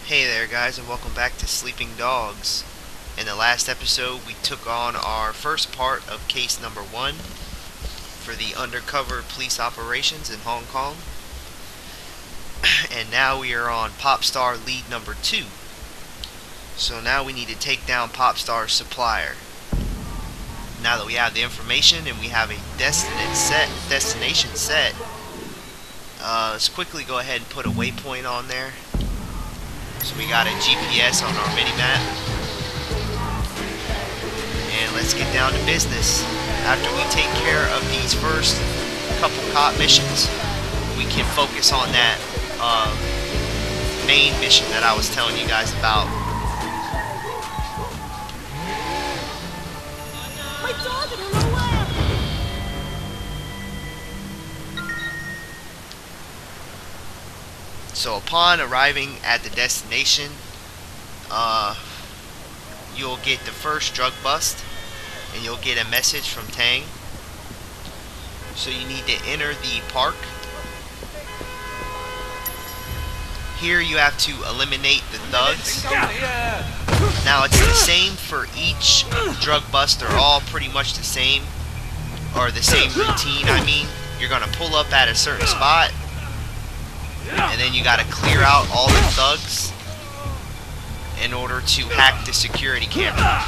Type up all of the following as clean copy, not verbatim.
Hey there guys, and welcome back to Sleeping Dogs. In the last episode we took on our first part of case number 1 for the undercover police operations in Hong Kong. And now we are on Popstar lead number 2. So now we need to take down Popstar's supplier. Now that we have the information and we have a destination set, let's quickly go ahead and put a waypoint on there. So we got a GPS on our mini-map. And let's get down to business. After we take care of these first couple cop missions, we can focus on that main mission that I was telling you guys about. My dog in a little lamp! So upon arriving at the destination, you'll get the first drug bust, and you'll get a message from Tang. So you need to enter the park. Here you have to eliminate the thugs. Now it's the same for each drug bust. They're all pretty much the same, or the same routine. I mean, you're gonna pull up at a certain spot, and then you gotta clear out all the thugs in order to hack the security camera.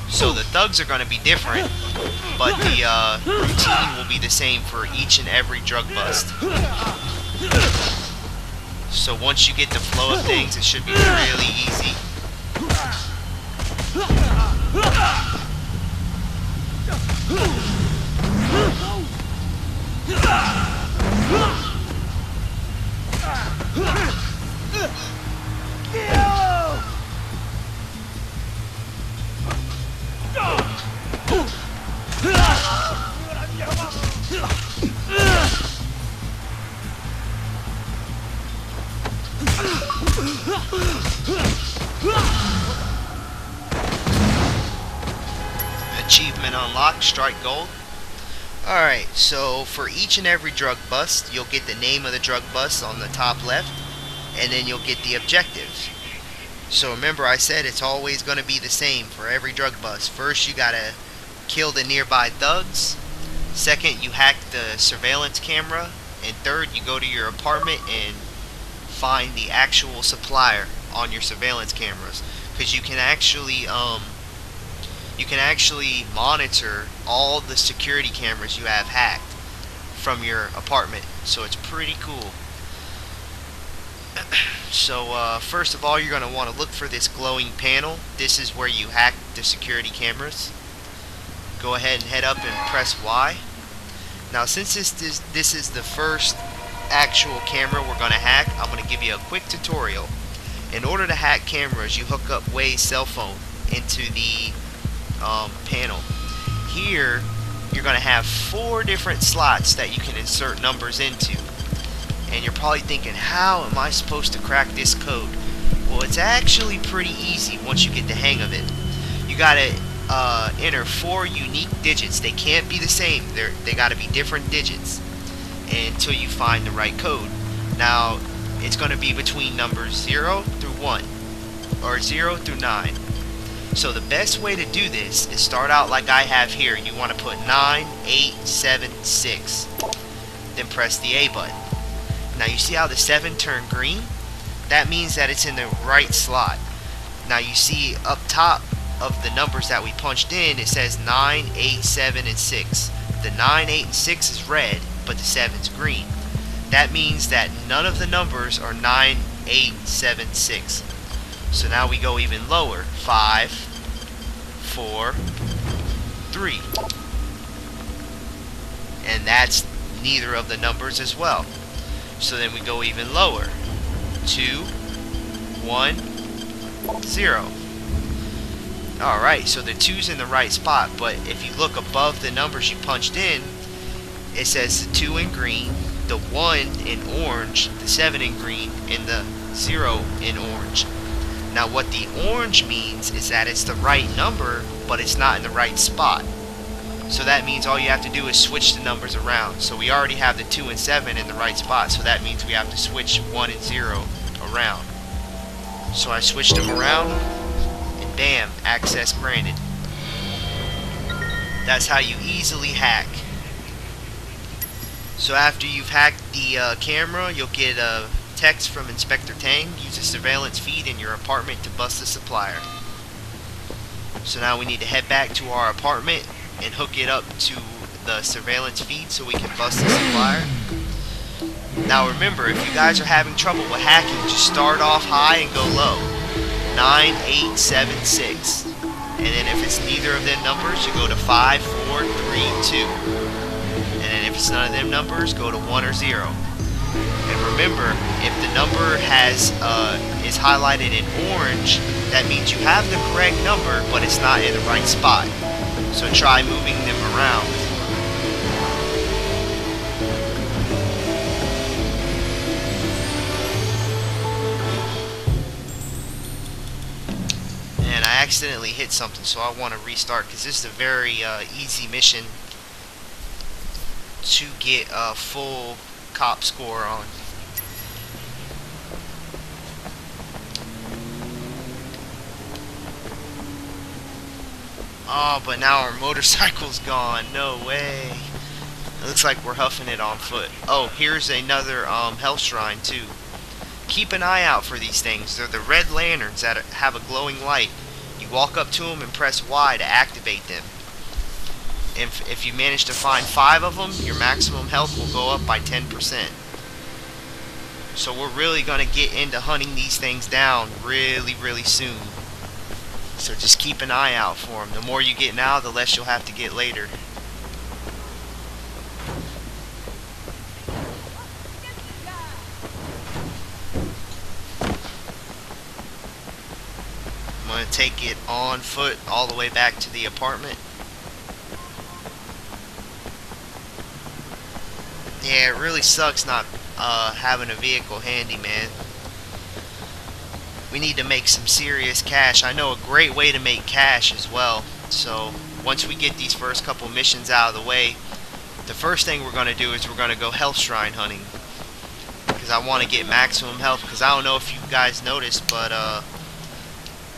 So the thugs are gonna be different, but the routine will be the same for each and every drug bust. So once you get the flow of things, it should be really easy. Achievement unlocked, strike gold. Alright, so for each and every drug bust, you'll get the name of the drug bust on the top left, and then you'll get the objectives. So remember, I said it's always going to be the same for every drug bust. First, you gotta kill the nearby thugs. Second, you hack the surveillance camera. And third, you go to your apartment and find the actual supplier on your surveillance cameras, because you can actually monitor all the security cameras you have hacked from your apartment. So it's pretty cool. So first of all, you're going to want to look for this glowing panel. This is where you hack the security cameras. Go ahead and head up and press Y. Now since this is the first actual camera we're going to hack, I'm going to give you a quick tutorial. In order to hack cameras, you hook up Way's cell phone into the panel. Here you're going to have 4 different slots that you can insert numbers into. And you're probably thinking, how am I supposed to crack this code? Well, it's actually pretty easy once you get the hang of it. You got to enter 4 unique digits. They can't be the same. They got to be different digits until you find the right code. Now it's going to be between numbers 0 through 1 or 0 through 9. So the best way to do this is start out like I have here. You want to put 9, 8, 7, 6. Then press the A button. Now you see how the 7 turned green? That means that it's in the right slot. Now you see up top of the numbers that we punched in, it says 9, 8, 7, and 6. The 9, 8, and 6 is red, but the 7's green. That means that none of the numbers are 9, 8, 7, 6. So now we go even lower. 5, 4, 3. And that's neither of the numbers as well. So then we go even lower. 2, 1, 0. Alright, so the 2's in the right spot, but if you look above the numbers you punched in, it says the 2 in green, the 1 in orange, the 7 in green, and the 0 in orange. Now what the orange means is that it's the right number, but it's not in the right spot. So that means all you have to do is switch the numbers around. So we already have the 2 and 7 in the right spot, so that means we have to switch 1 and 0 around. So I switched them around, and bam, access granted. That's how you easily hack. So after you've hacked the camera, you'll get a text from Inspector Tang. Use a surveillance feed in your apartment to bust the supplier. So now we need to head back to our apartment and hook it up to the surveillance feed so we can bust the supplier. Now remember, if you guys are having trouble with hacking, just start off high and go low. 9, 8, 7, 6. And then if it's neither of them numbers, you go to 5, 4, 3, 2. And then if it's none of them numbers, go to 1 or 0. And remember, if the number is highlighted in orange, that means you have the correct number, but it's not in the right spot. So try moving them around. And I accidentally hit something, so I want to restart because this is a very easy mission to get a full cop score on. Oh, but now our motorcycle's gone. No way. It looks like we're huffing it on foot. Oh, here's another health shrine too. Keep an eye out for these things. They're the red lanterns that have a glowing light. You walk up to them and press Y to activate them. If you manage to find 5 of them, your maximum health will go up by 10%. So we're really going to get into hunting these things down really soon. So just keep an eye out for them. The more you get now, the less you'll have to get later. I'm going to take it on foot all the way back to the apartment. Yeah, it really sucks not having a vehicle handy, man. We need to make some serious cash. I know a great way to make cash as well. So once we get these first couple missions out of the way, the first thing we're going to do is we're going to go health shrine hunting. Because I want to get maximum health. Because I don't know if you guys noticed, but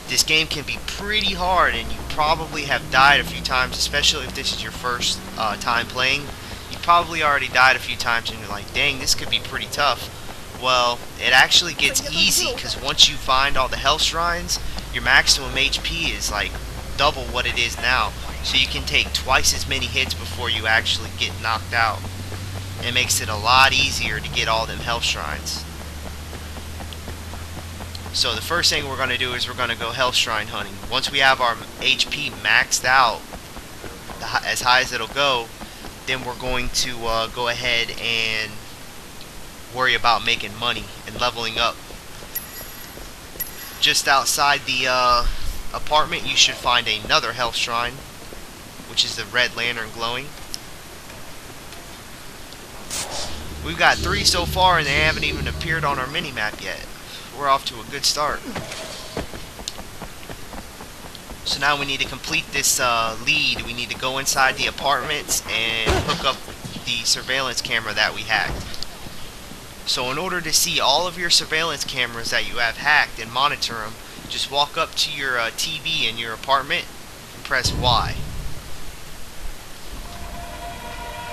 this game can be pretty hard. And you probably have died a few times, especially if this is your first time playing. You probably already died a few times and you're like, dang, this could be pretty tough. Well, it actually gets easy because once you find all the health shrines, your maximum HP is like double what it is now. So you can take twice as many hits before you actually get knocked out. It makes it a lot easier to get all them health shrines. So the first thing we're going to do is we're going to go health shrine hunting. Once we have our HP maxed out, as high as it'll go, then we're going to go ahead and worry about making money and leveling up. Just outside the apartment you should find another health shrine, which is the red lantern glowing. We've got 3 so far and they haven't even appeared on our mini-map yet. We're off to a good start. So now we need to complete this lead. We need to go inside the apartments and hook up the surveillance camera that we hacked. So in order to see all of your surveillance cameras that you have hacked and monitor them, just walk up to your TV in your apartment and press Y.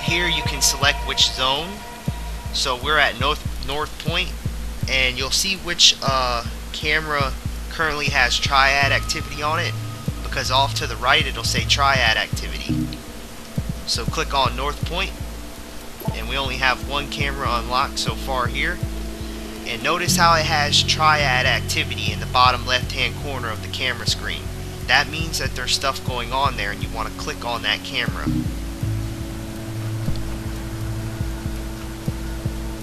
Here you can select which zone. So we're at North Point, and you'll see which camera currently has triad activity on it, because off to the right it'll say triad activity. So click on North Point. And we only have 1 camera unlocked so far here. And notice how it has triad activity in the bottom left hand corner of the camera screen. That means that there's stuff going on there and you want to click on that camera.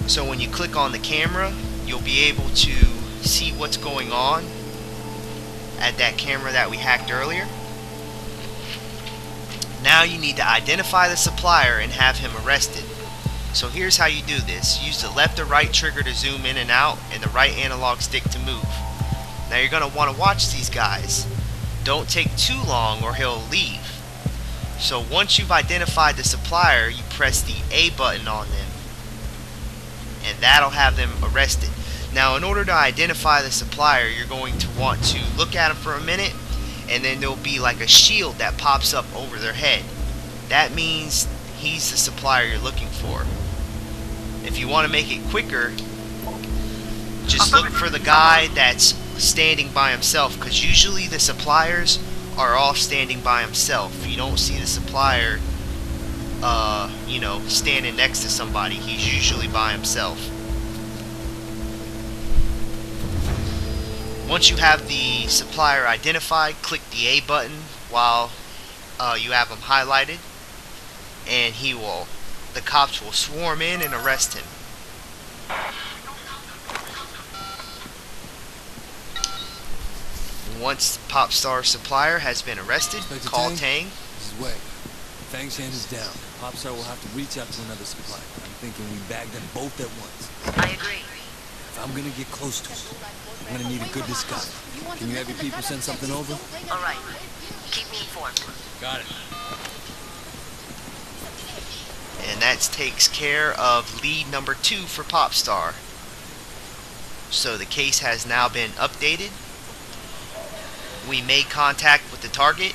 So when you click on the camera, you'll be able to see what's going on at that camera that we hacked earlier. Now you need to identify the supplier and have him arrested. So here's how you do this. Use the left or right trigger to zoom in and out, and the right analog stick to move. Now you're going to want to watch these guys. Don't take too long or he'll leave. So once you've identified the supplier, you press the A button on them. And that'll have them arrested. Now, in order to identify the supplier, you're going to want to look at them for a minute, and then there'll be like a shield that pops up over their head. That means he's the supplier you're looking for. If you want to make it quicker, just look for the guy that's standing by himself, because usually the suppliers are all standing by himself. You don't see the supplier you know, standing next to somebody. He's usually by himself. Once you have the supplier identified, click the A button while you have him highlighted, and the cops will swarm in and arrest him. Once Popstar supplier has been arrested, Inspector call Tang? Tang. This is Wei. Fang's hand is down. Popstar will have to reach out to another supplier. I'm thinking we bag them both at once. I agree. If I'm gonna get close to him, I'm gonna need a good disguise. Can you have your people send something over? All right. Keep me informed. Got it. And that takes care of lead number 2 for Popstar. So the case has now been updated. We made contact with the target,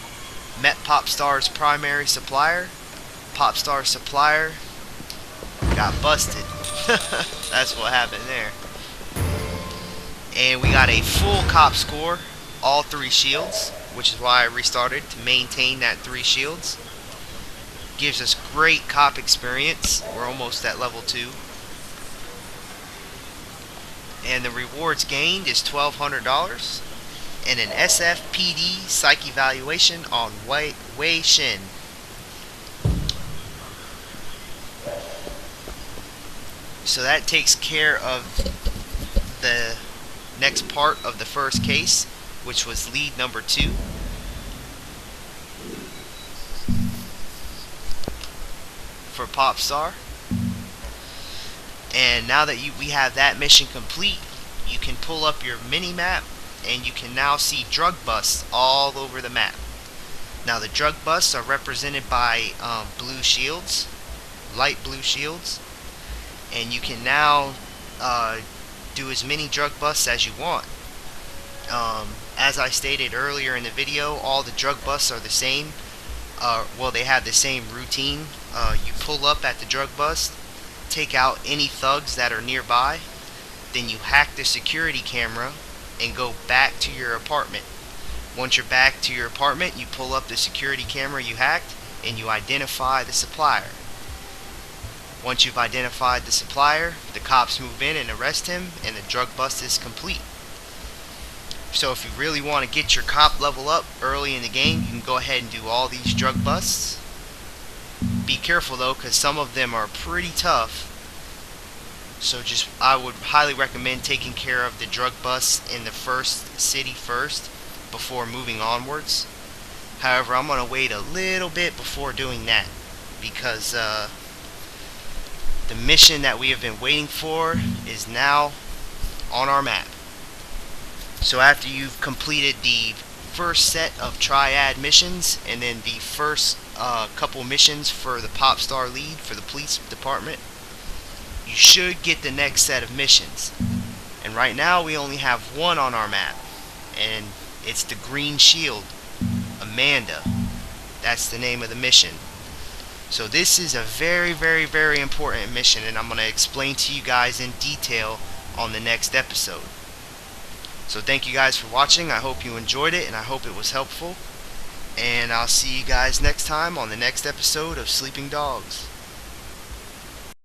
met Popstar's primary supplier. Popstar's supplier got busted. That's what happened there. And we got a full cop score, all 3 shields, which is why I restarted to maintain that 3 shields. Gives us great cop experience. We're almost at level 2. And the rewards gained is $1,200 and an SFPD psych evaluation on Wei Shin. So that takes care of the next part of the first case, which was lead number 2. For Popstar. And now that we have that mission complete, you can pull up your mini map and you can now see drug busts all over the map. Now the drug busts are represented by blue shields, light blue shields, and you can now do as many drug busts as you want. As I stated earlier in the video, all the drug busts are the same. Well, they have the same routine. You pull up at the drug bust, take out any thugs that are nearby, then you hack the security camera and go back to your apartment. Once you're back to your apartment, you pull up the security camera you hacked and you identify the supplier. Once you've identified the supplier, the cops move in and arrest him, and the drug bust is complete. So if you really want to get your cop level up early in the game, you can go ahead and do all these drug busts. Be careful though, because some of them are pretty tough. So I would highly recommend taking care of the drug busts in the first city first before moving onwards. However, I'm going to wait a little bit before doing that, because the mission that we have been waiting for is now on our map. So after you've completed the first set of triad missions and then the first couple missions for the Popstar lead for the police department, you should get the next set of missions. And right now we only have one on our map, and it's the Green Shield, Amanda. That's the name of the mission. So this is a very, very, very important mission, and I'm going to explain to you guys in detail on the next episode. So thank you guys for watching. I hope you enjoyed it, and I hope it was helpful. And I'll see you guys next time on the next episode of Sleeping Dogs.